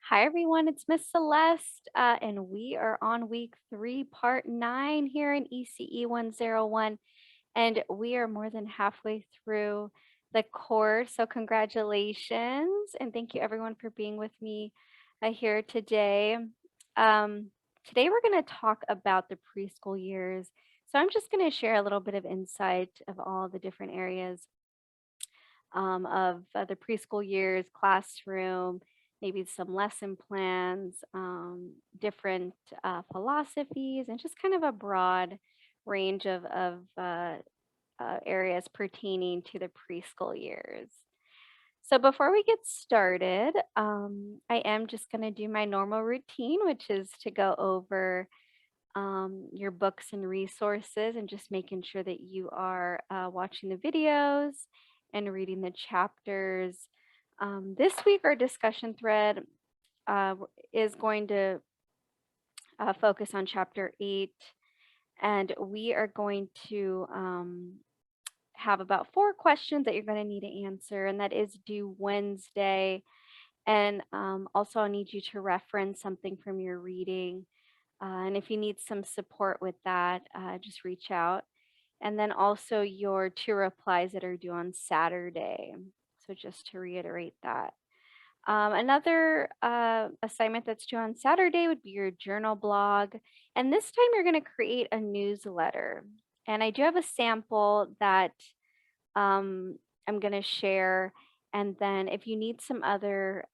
Hi, everyone. It's Miss Celeste, and we are on week 3, part 9 here in ECE101. And we are more than halfway through the course. So, congratulations. And thank you, everyone, for being with me here today. Um, Today, we're going to talk about the preschool years. So, I'm just going to share a little bit of insight of all the different areas of the preschool years, classroom, maybe some lesson plans, different philosophies, and just kind of a broad range of areas pertaining to the preschool years. So before we get started, I am just going to do my normal routine, which is to go over your books and resources and just making sure that you are watching the videos and reading the chapters. This week, our discussion thread is going to focus on chapter 8, and we are going to have about 4 questions that you're going to need to answer, and that is due Wednesday. And also, I'll need you to reference something from your reading. And if you need some support with that, just reach out. And then also your 2 replies that are due on Saturday. So just to reiterate that. Another assignment that's due on Saturday would be your journal blog. And this time you're going to create a newsletter. And I do have a sample that I'm going to share. And then if you need some other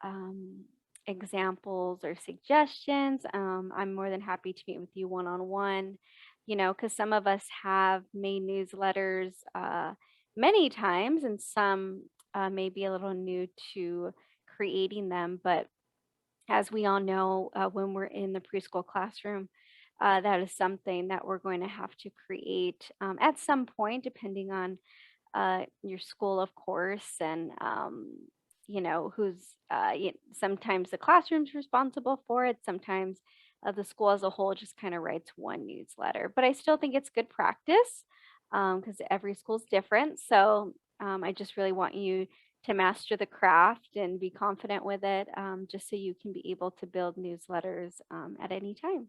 examples or suggestions, I'm more than happy to meet with you one on one, because some of us have made newsletters many times and some may be a little new to creating them. But as we all know, when we're in the preschool classroom, that is something that we're going to have to create at some point, depending on your school, of course, and who's sometimes the classroom's responsible for it. Sometimes the school as a whole just kind of writes one newsletter. But I still think it's good practice because every school's different. So I just really want you to master the craft and be confident with it, just so you can be able to build newsletters at any time.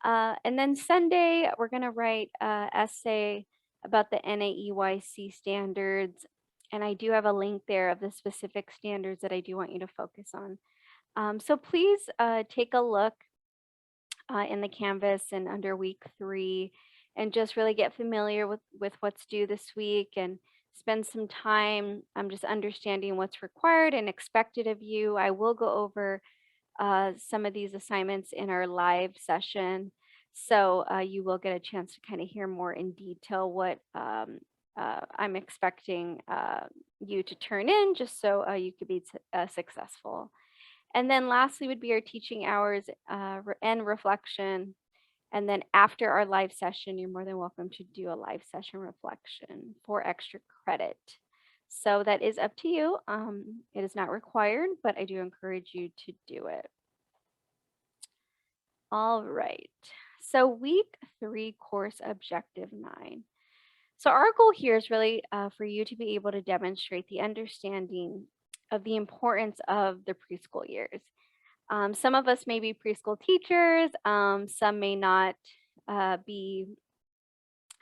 And then Sunday, we're going to write an essay about the NAEYC standards. And I do have a link there of the specific standards that I do want you to focus on. So please take a look in the Canvas and under week 3 and just really get familiar with what's due this week and spend some time just understanding what's required and expected of you. I will go over some of these assignments in our live session. So you will get a chance to kind of hear more in detail what I'm expecting you to turn in just so you could be successful. And then lastly would be our teaching hours and reflection. And then after our live session, you're more than welcome to do a live session reflection for extra credit. So that is up to you. It is not required, but I do encourage you to do it. All right. So week 3, course objective 9. So our goal here is really for you to be able to demonstrate the understanding of the importance of the preschool years. Some of us may be preschool teachers, some may not be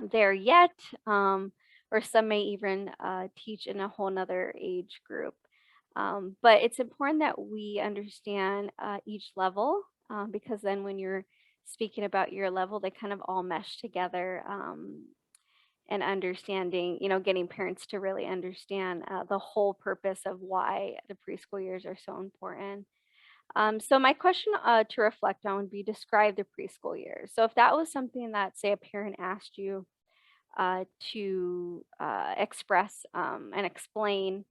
there yet, or some may even teach in a whole nother age group. But it's important that we understand each level because then when you're speaking about your level, they kind of all mesh together, and understanding, getting parents to really understand the whole purpose of why the preschool years are so important. So my question to reflect on would be describe the preschool years. So if that was something that, say, a parent asked you to express and explain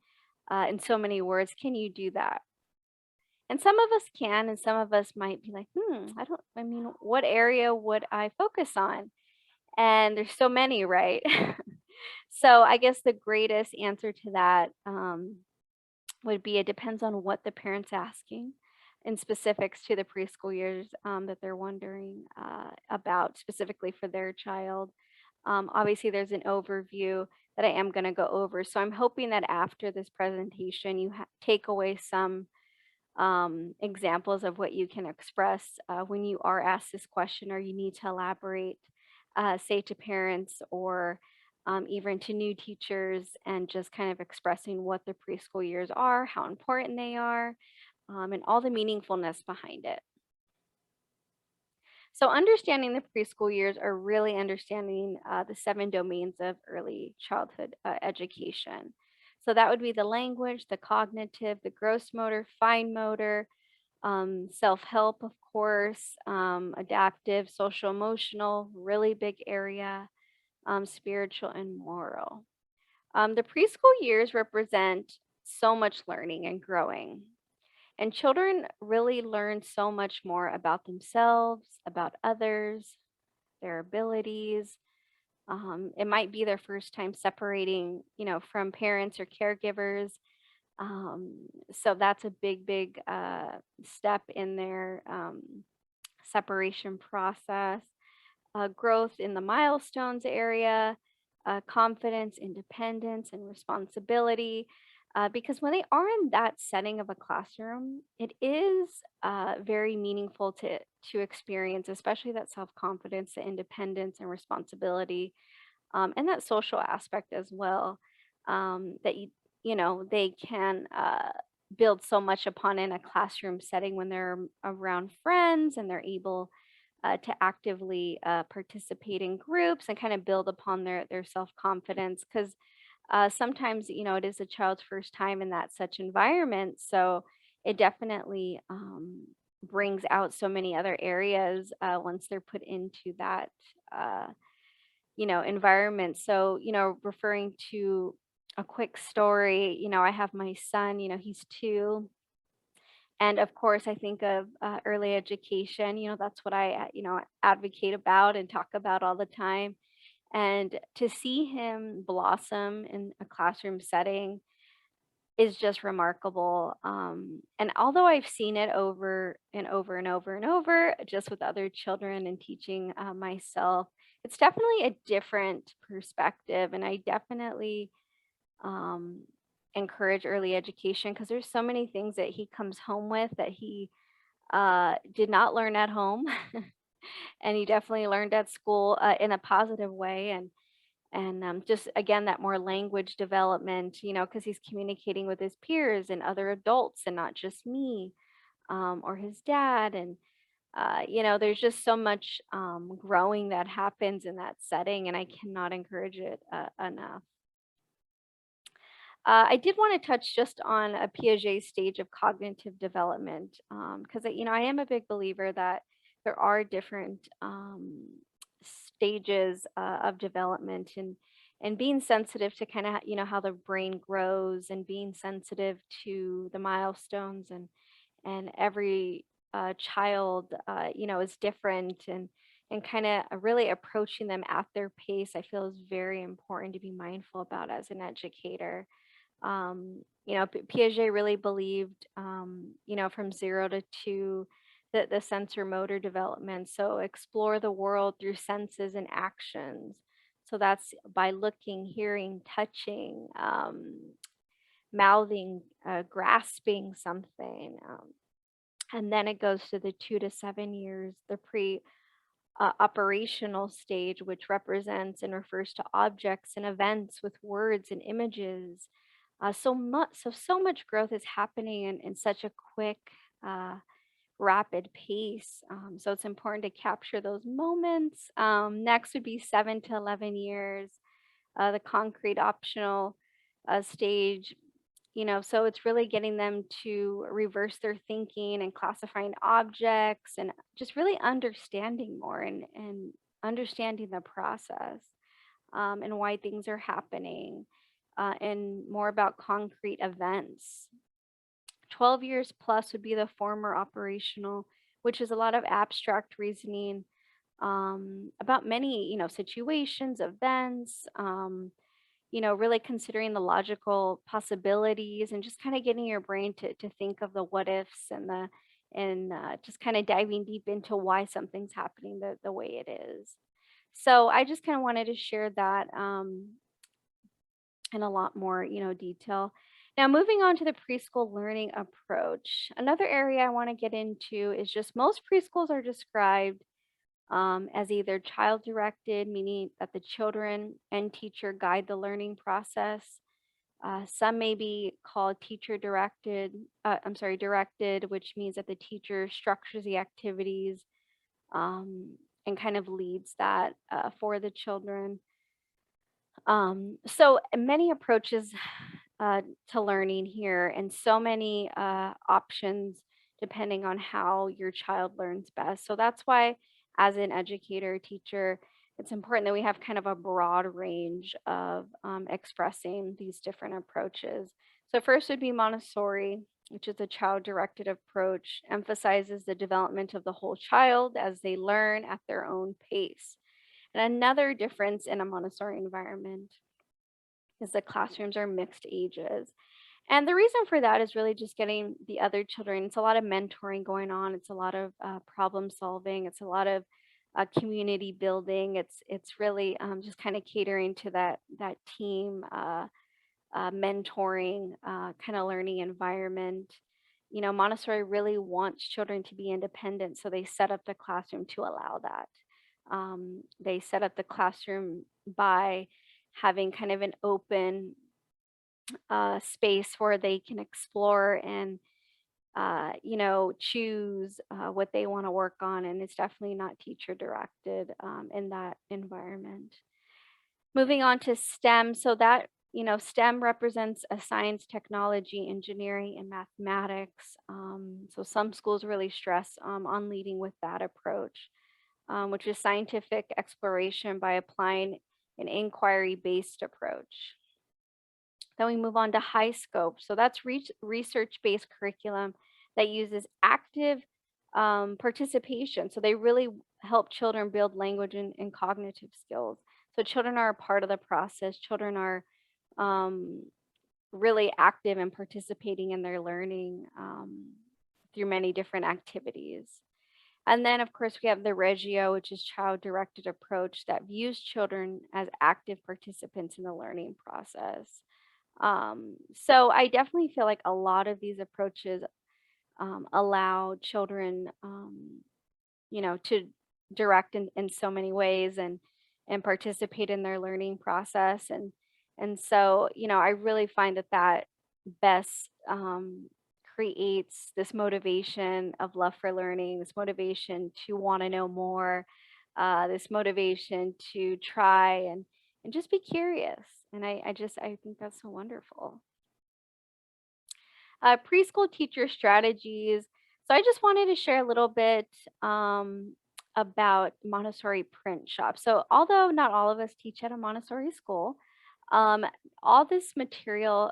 in so many words, can you do that? And some of us can, and some of us might be like, I mean, what area would I focus on? And there's so many, right? So I guess the greatest answer to that would be it depends on what the parent's asking in specifics to the preschool years that they're wondering about specifically for their child. Obviously, there's an overview that I am going to go over. So I'm hoping that after this presentation, you take away some examples of what you can express when you are asked this question or you need to elaborate, say to parents or even to new teachers, and just kind of expressing what the preschool years are, how important they are, and all the meaningfulness behind it. So, understanding the preschool years are really understanding the seven domains of early childhood education. So, that would be the language, the cognitive, the gross motor, fine motor, self help, of course, adaptive, social emotional, really big area, spiritual, and moral. The preschool years represent so much learning and growing. And children really learn so much more about themselves, about others, their abilities. It might be their first time separating, from parents or caregivers. So that's a big, big step in their separation process. Growth in the milestones area, confidence, independence, and responsibility. Because when they are in that setting of a classroom, it is very meaningful to experience, especially that self confidence, the independence, and responsibility, and that social aspect as well. That they can build so much upon in a classroom setting when they're around friends and they're able to actively participate in groups and kind of build upon their self confidence. Because sometimes it is a child's first time in that such environment, so it definitely brings out so many other areas once they're put into that uh, environment. So referring to a quick story, I have my son, he's 2, and of course, I think of early education. That's what I, advocate about and talk about all the time. And to see him blossom in a classroom setting is just remarkable. And although I've seen it over and over and over and over, just with other children and teaching myself, it's definitely a different perspective. And I definitely um, encourage early education because there's so many things that he comes home with that he did not learn at home, and he definitely learned at school in a positive way. And just again that more language development, because he's communicating with his peers and other adults and not just me or his dad. And there's just so much growing that happens in that setting, and I cannot encourage it enough. I did want to touch just on a Piaget stage of cognitive development because I am a big believer that there are different stages of development, and being sensitive to kind of how the brain grows, and being sensitive to the milestones, and every child is different, and kind of really approaching them at their pace, I feel is very important to be mindful about as an educator. Piaget really believed, from 0 to 2, that the sensor motor development. So explore the world through senses and actions. So that's by looking, hearing, touching, mouthing, grasping something. And then it goes to the 2 to 7 years, the pre operational stage, which represents and refers to objects and events with words and images. So much growth is happening in such a quick, uh, rapid pace. So it's important to capture those moments. Next would be 7 to 11 years, the concrete optional stage. So it's really getting them to reverse their thinking and classifying objects, and just really understanding more, and understanding the process, and why things are happening, and more about concrete events. 12 years plus would be the former operational, which is a lot of abstract reasoning about many, situations, events, really considering the logical possibilities, and just kind of getting your brain to think of the what ifs, and just kind of diving deep into why something's happening the way it is. So I just kind of wanted to share that in a lot more, detail. Now, moving on to the preschool learning approach, another area I want to get into is just most preschools are described as either child directed, meaning that the children and teacher guide the learning process. Some may be called teacher directed, directed, which means that the teacher structures the activities and kind of leads that for the children. So many approaches to learning here, and so many options depending on how your child learns best. So that's why, as an educator, teacher, it's important that we have kind of a broad range of expressing these different approaches. So, first would be Montessori, which is a child directed approach, emphasizes the development of the whole child as they learn at their own pace. And another difference in a Montessori environment is the classrooms are mixed ages. And the reason for that is really just getting the other children. It's a lot of mentoring going on. It's a lot of problem solving. It's a lot of community building. It's really just kind of catering to that team mentoring kind of learning environment. You know, Montessori really wants children to be independent, so they set up the classroom to allow that. They set up the classroom by having kind of an open space where they can explore and choose what they want to work on, and it's definitely not teacher directed in that environment. Moving on to STEM, so that STEM represents a science, technology, engineering, and mathematics. So some schools really stress on leading with that approach, which is scientific exploration by applying an inquiry-based approach. Then we move on to high scope. So that's research-based curriculum that uses active participation. So they really help children build language and cognitive skills. So children are a part of the process. Children are um, really active and participating in their learning through many different activities. And then, of course, we have the Reggio, which is child-directed approach that views children as active participants in the learning process. So I definitely feel like a lot of these approaches allow children, to direct in so many ways and participate in their learning process. And so, I really find that best creates this motivation of love for learning, this motivation to want to know more, this motivation to try and just be curious. And I think that's so wonderful. Preschool teacher strategies. So I just wanted to share a little bit about Montessori print shop. So although not all of us teach at a Montessori school, um, all this material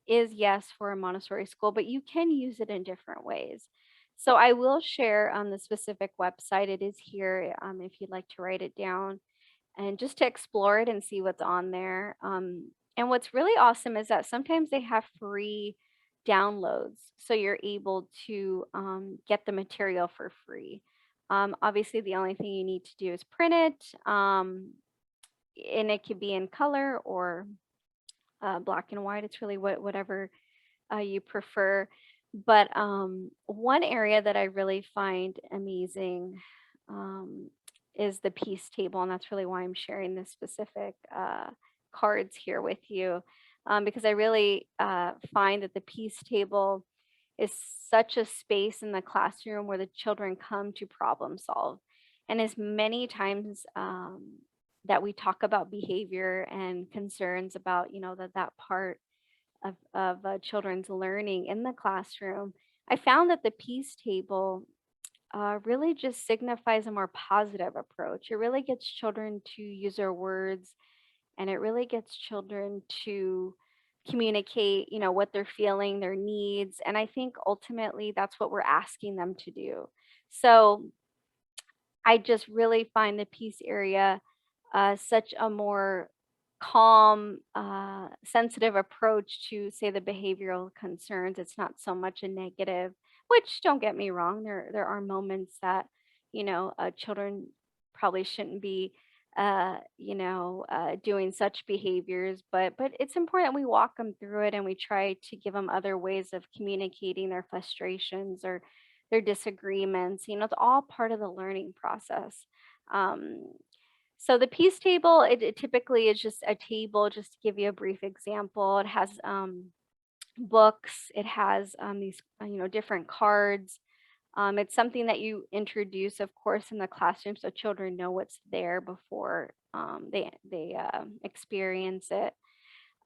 is yes for a Montessori school, but you can use it in different ways. So I will share on the specific website. It is here if you'd like to write it down and just to explore it and see what's on there. And what's really awesome is that sometimes they have free downloads, so you're able to get the material for free. Obviously, the only thing you need to do is print it, and it could be in color or black and white. It's really whatever you prefer. But one area that I really find amazing is the piece table, and that's really why I'm sharing this specific cards here with you, because I really find that the piece table is such a space in the classroom where the children come to problem solve. And as many times that we talk about behavior and concerns about, that part of children's learning in the classroom, I found that the peace table really just signifies a more positive approach. It really gets children to use their words, and it really gets children to communicate, what they're feeling, their needs. And I think ultimately that's what we're asking them to do. So I just really find the peace area such a more calm, sensitive approach to, say, the behavioral concerns. It's not so much a negative, which don't get me wrong, there are moments that children probably shouldn't be. doing such behaviors, but it's important we walk them through it and we try to give them other ways of communicating their frustrations or their disagreements. It's all part of the learning process. Um, so the peace table, it typically is just a table. Just to give you a brief example, it has books, it has these different cards. It's something that you introduce, of course, in the classroom so children know what's there before they experience it.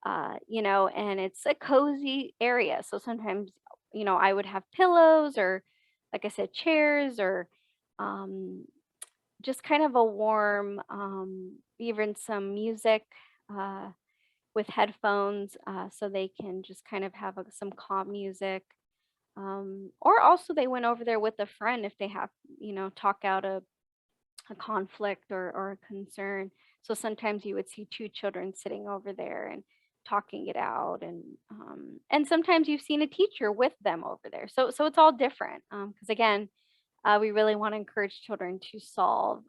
And it's a cozy area. So sometimes, I would have pillows or, like I said, chairs or um, just kind of a warm, even some music uh, with headphones so they can just kind of have some calm music. Or also they went over there with a friend if they have, talk out a conflict or a concern. So sometimes you would see two children sitting over there and talking it out, and sometimes you've seen a teacher with them over there. So it's all different because again, we really want to encourage children to solve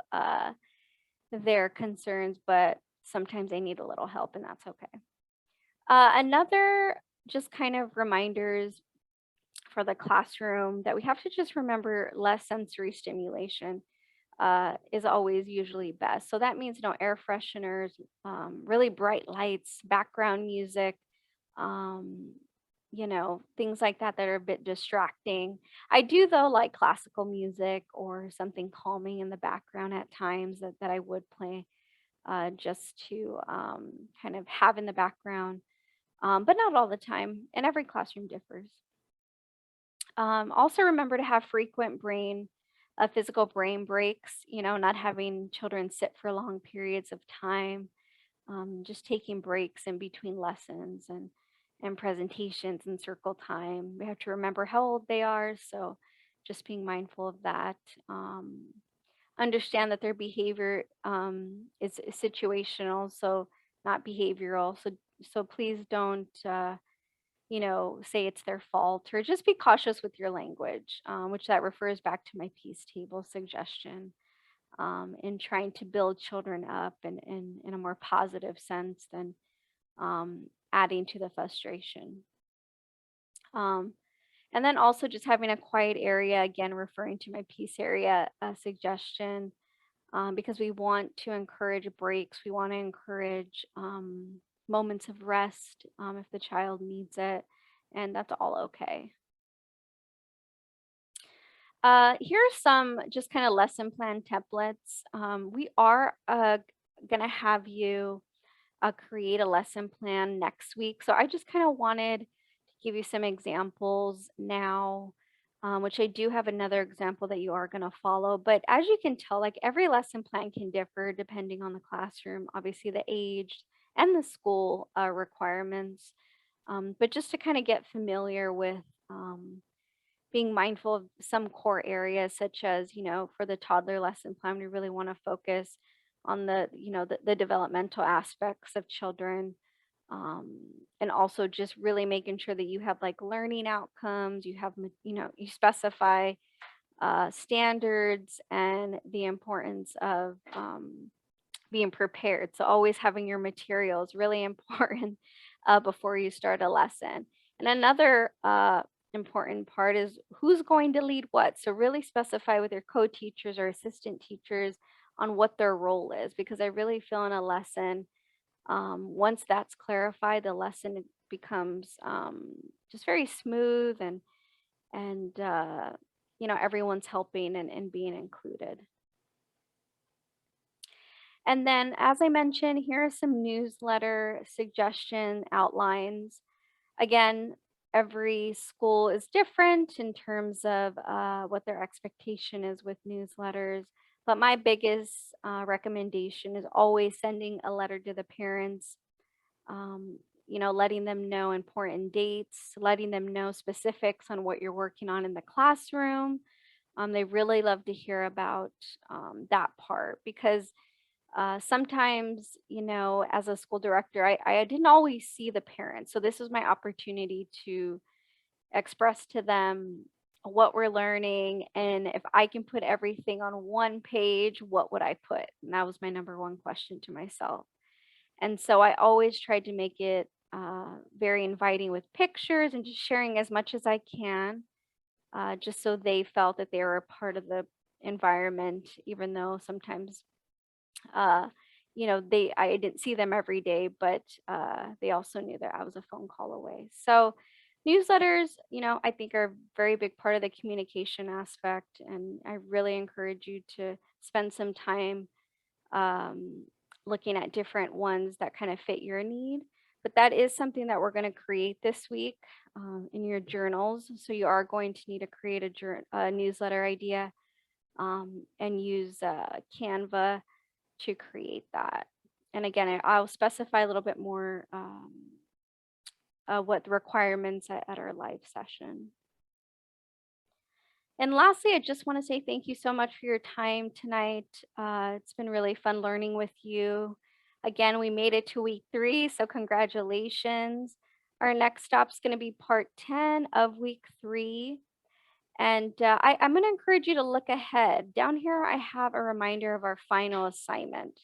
their concerns, but sometimes they need a little help, and that's okay. Another just kind of reminders for the classroom that we have to just remember less sensory stimulation is always usually best. So that means, air fresheners, really bright lights, background music, um, things like that that are a bit distracting. I do, though, like classical music or something calming in the background at times that I would play just to kind of have in the background, but not all the time. And every classroom differs. Also remember to have frequent physical brain breaks, not having children sit for long periods of time, just taking breaks in between lessons and presentations and circle time. We have to remember how old they are, so just being mindful of that. Understand that their behavior is situational, so not behavioral. So please don't say it's their fault, or just be cautious with your language, which that refers back to my peace table suggestion, in trying to build children up in a more positive sense than adding to the frustration. Um, and then also just having a quiet area, again, referring to my peace area suggestion, because we want to encourage breaks. We want to encourage moments of rest if the child needs it, and that's all okay. Here are some just kind of lesson plan templates. We are going to have you create a lesson plan next week. So I just kind of wanted to give you some examples now, which I do have another example that you are going to follow. But as you can tell, like every lesson plan can differ depending on the classroom, obviously the age and the school requirements. But just to kind of get familiar with being mindful of some core areas, such as, for the toddler lesson plan, we really want to focus on the developmental aspects of children. And also just really making sure that you have like learning outcomes, you have, you specify standards and the importance of being prepared. So always having your materials really important before you start a lesson. And another important part is who's going to lead what. So really specify with your co-teachers or assistant teachers on what their role is, because I really feel in a lesson, once that's clarified, the lesson becomes just very smooth and everyone's helping and being included. And then, as I mentioned, here are some newsletter suggestion outlines. Again, every school is different in terms of what their expectation is with newsletters. But my biggest recommendation is always sending a letter to the parents, letting them know important dates, letting them know specifics on what you're working on in the classroom. They really love to hear about that part because sometimes, as a school director, I didn't always see the parents. So this was my opportunity to express to them what we're learning, and if I can put everything on one page, what would I put? And that was my number one question to myself. And so I always tried to make it very inviting with pictures and just sharing as much as I can, just so they felt that they were a part of the environment, even though sometimes uh, they I didn't see them every day, but they also knew that I was a phone call away. So newsletters, I think are a very big part of the communication aspect, and I really encourage you to spend some time um, looking at different ones that kind of fit your need. But that is something that we're going to create this week in your journals. So you are going to need to create a newsletter idea and use Canva to create that. And again, I'll specify a little bit more what the requirements at our live session. And lastly, I just want to say thank you so much for your time tonight. It's been really fun learning with you. Again, we made it to week 3, so congratulations. Our next stop is going to be part 10 of week 3. And I'm going to encourage you to look ahead. Down here, I have a reminder of our final assignment.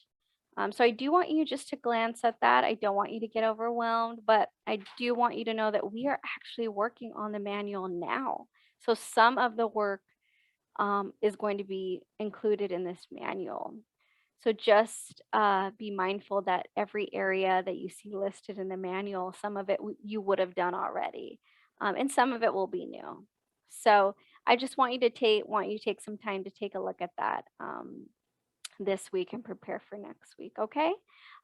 So I do want you just to glance at that. I don't want you to get overwhelmed, but I do want you to know that we are actually working on the manual now. So some of the work is going to be included in this manual. So just be mindful that every area that you see listed in the manual, some of it you would have done already, and some of it will be new. So I just want you to take some time to take a look at that this week and prepare for next week. Okay.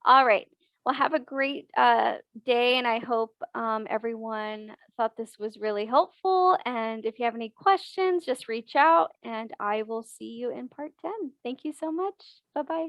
All right. Well, have a great day, and I hope everyone thought this was really helpful. And if you have any questions, just reach out, and I will see you in part 10. Thank you so much. Bye bye.